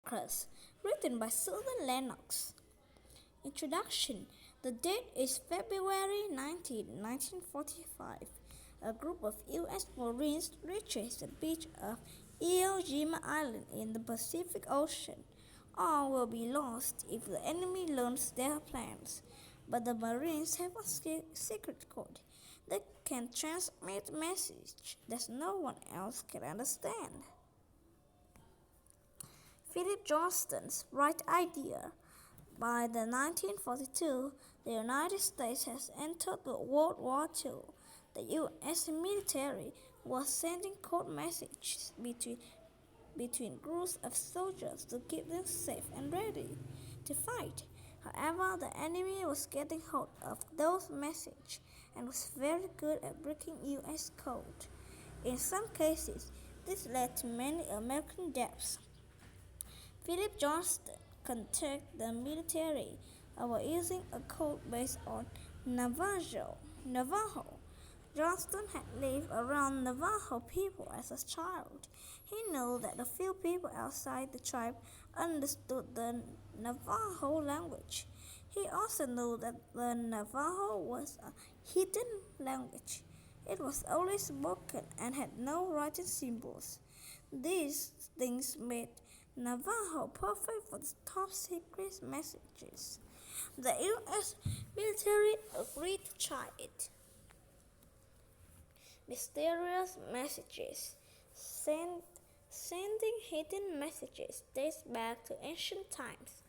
Records, written by Susan Lennox. Introduction. The date is February 19, 1945. A group of U.S. Marines reaches the beach of Iwo Jima Island in the Pacific Ocean. All will be lost if the enemy learns their plans. But the Marines have a secret code. They can transmit a message that no one else can understand. Philip Johnston's bright idea. By the 1942, the United States has entered World War II. The U.S. military was sending code messages between groups of soldiers to keep them safe and ready to fight. However, the enemy was getting hold of those messages and was very good at breaking U.S. code. In some cases, this led to many American deaths. Philip Johnston contacted the military about using a code based on Navajo. Johnston had lived around Navajo people as a child. He knew that a few people outside the tribe understood the Navajo language. He also knew that the Navajo was a hidden language. It was only spoken and had no writing symbols. These things made Navajo perfect for the top secret messages. The U.S. military agreed to try it. Mysterious messages. Sending hidden messages dates back to ancient times.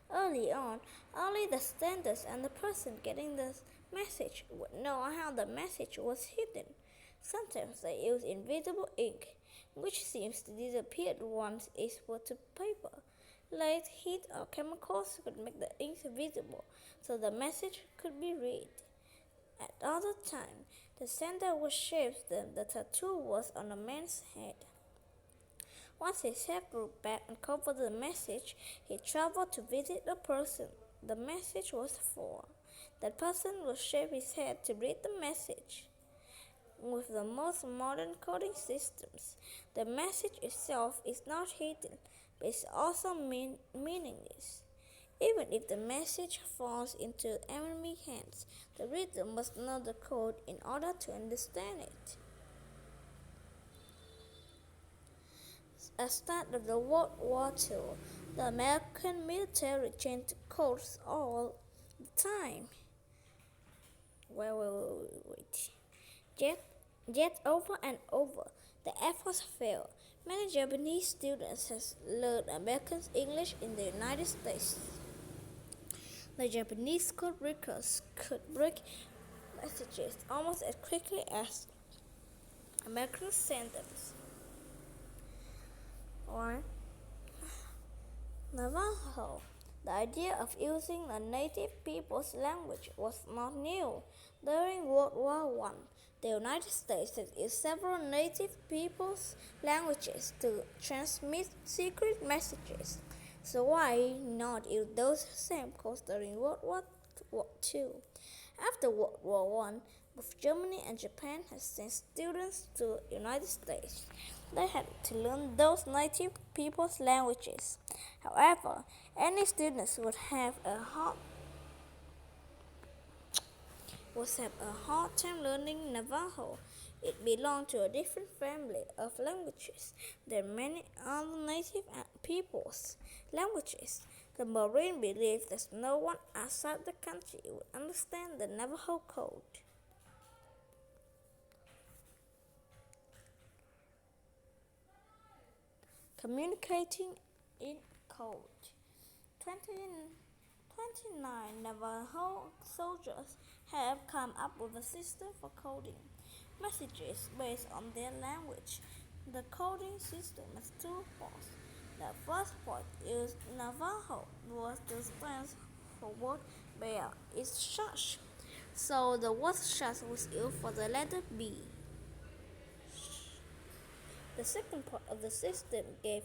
Early on, only the senders and the person getting the message would know how the message was hidden. Sometimes they used invisible ink, which seems to disappear once it's put to paper. Light, heat, or chemicals could make the ink visible, so the message could be read. At other times, the sender would shave the tattoo was on a man's head. Once his hair grew back and covered the message, he traveled to visit the person the message was for. That person would shave his head to read the message. With the most modern coding systems, the message itself is not hidden, but is also meaningless. Even if the message falls into enemy hands, the reader must know the code in order to understand it. At the start of the World War II, the American military changed codes all the time. Wait. Yet over and over, the efforts failed. Many Japanese students have learned American English in the United States. The Japanese code breakers could break messages almost as quickly as American senders. Or Navajo. The idea of using a native people's language was not new. During World War I, the United States had used several native people's languages to transmit secret messages. So why not use those same codes during World War II? After World War I, both Germany and Japan had sent students to the United States. They had to learn those native people's languages. However, any students would have a hard time learning Navajo. It belonged to a different family of languages than many other native peoples' languages. The Marine believed that no one outside the country would understand the Navajo code. Communicating in code. 29 Navajo soldiers have come up with a system for coding messages based on their language. The coding system has two parts. The first part used Navajo was to stand for word bear is shush. So the word shush was used for the letter B. The second part of the system gave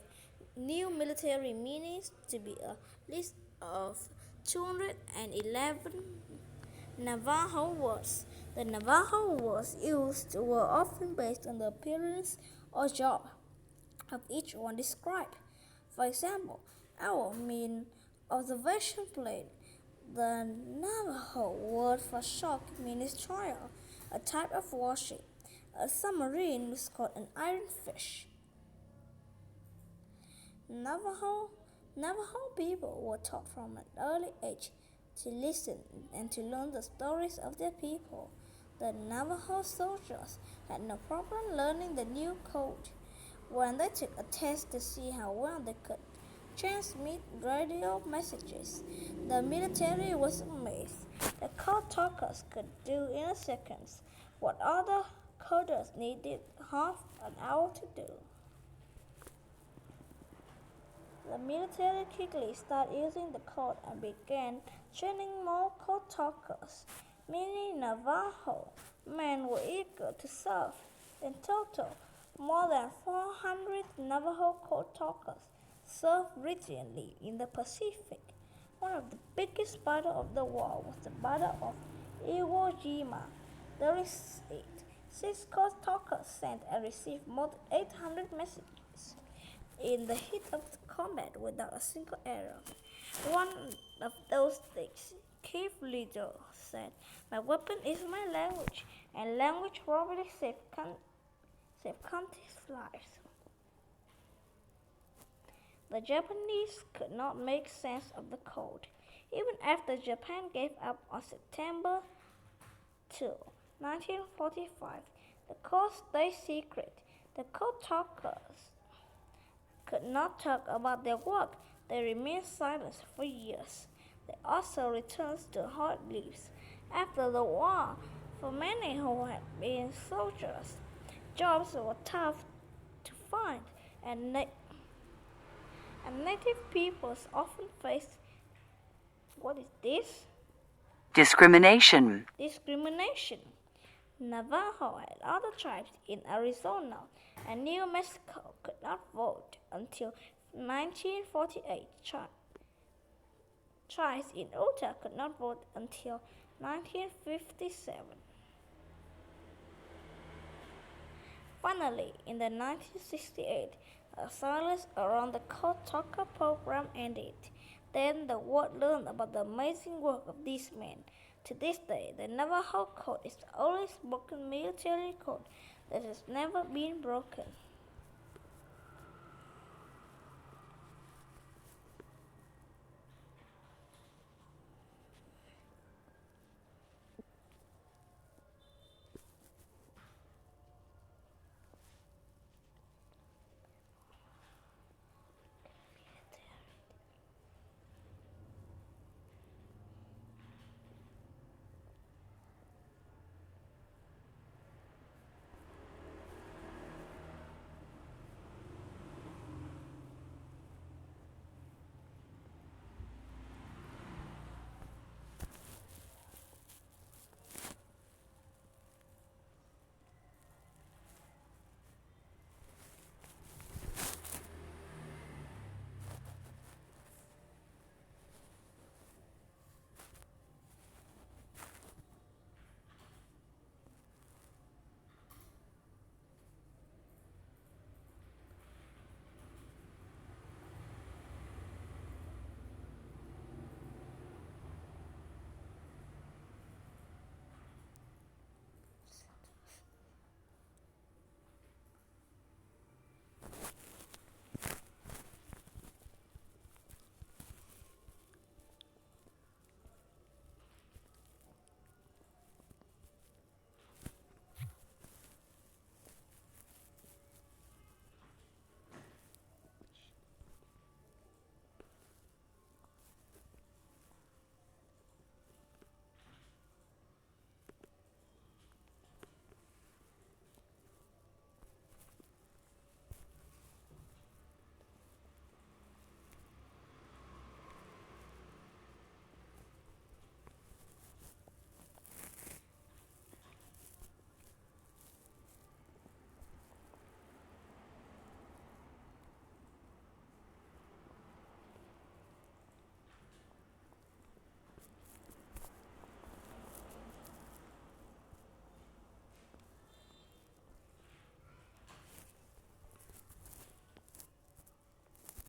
new military meanings to be a list of 211 Navajo words. The Navajo words used were often based on the appearance or job of each one described. For example, Owl means observation plane. The Navajo word for shark means trial, a type of warship. A submarine is called an ironfish. Navajo people were taught from an early age to listen and to learn the stories of their people. The Navajo soldiers had no problem learning the new code. When they took a test to see how well they could transmit radio messages, the military was amazed. The code talkers could do in a second what other coders needed half an hour to do. The military quickly started using the code and began training more code talkers. Many Navajo men were eager to serve. In total, more than 400 Navajo code talkers served brilliantly in the Pacific. One of the biggest battles of the war was the Battle of Iwo Jima. During it, 6 code talkers sent and received more than 800 messages in the heat of the combat without a single error. One of those days, Cave Leader said, "My weapon is my language, and language probably saved countless lives." The Japanese could not make sense of the code. Even after Japan gave up on September 2, 1945, the code stayed secret. The code talkers could not talk about their work. They remained silent for years. They also returned to hard lives. After the war, for many who had been soldiers, jobs were tough to find, and native peoples often faced what is this? Discrimination. Discrimination. Navajo and other tribes in Arizona and New Mexico could not vote until 1948. Tribes in Utah could not vote until 1957. Finally, in the 1968, silence around the Code Talker program ended. Then the world learned about the amazing work of these men. To this day, the Navajo Code is the only spoken military code that has never been broken.